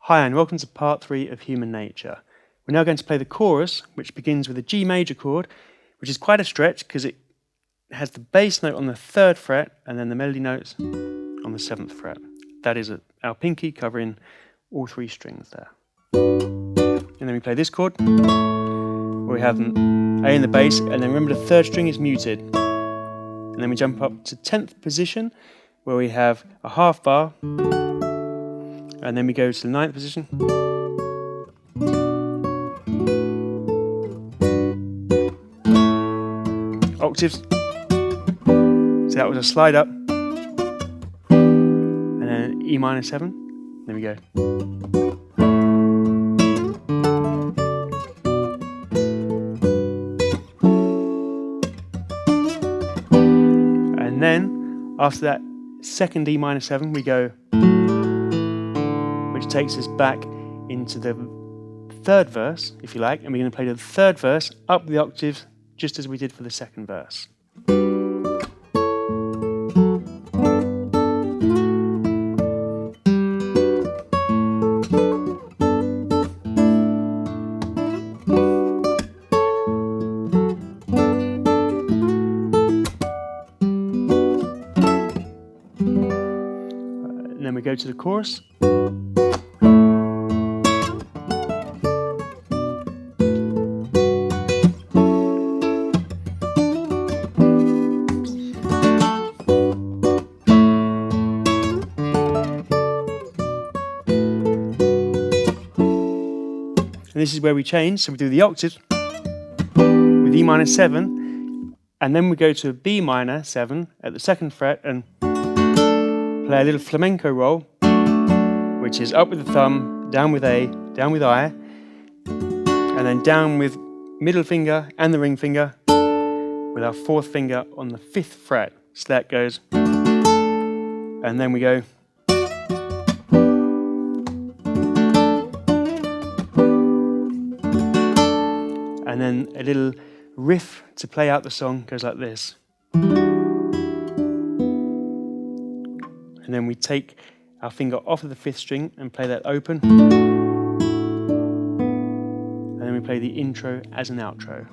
Hi and welcome to part 3 of Human Nature. We're now going to play the chorus, which begins with a G major chord, which is quite a stretch because it has the bass note on the 3rd fret and then the melody notes on the 7th fret. That is our pinky covering all 3 strings there. And then we play this chord, where we have an A in the bass, and then remember the 3rd string is muted. And then we jump up to 10th position, where we have a half bar, and then we go to the 9th position. Octaves. So that was a slide up. And then E minor 7. There we go. And then after that second E minor 7 we go, which takes us back into the 3rd verse, if you like, and we're going to play the 3rd verse up the octaves just as we did for the 2nd verse. And then we go to the chorus. And this is where we change, so we do the octaves with E minor 7, and then we go to a B minor 7 at the 2nd fret and play a little flamenco roll, which is up with the thumb, down with A, down with I, and then down with middle finger and the ring finger with our 4th finger on the 5th fret. So that goes, and then we go. And then a little riff to play out the song goes like this. And then we take our finger off of the 5th string and play that open. And then we play the intro as an outro.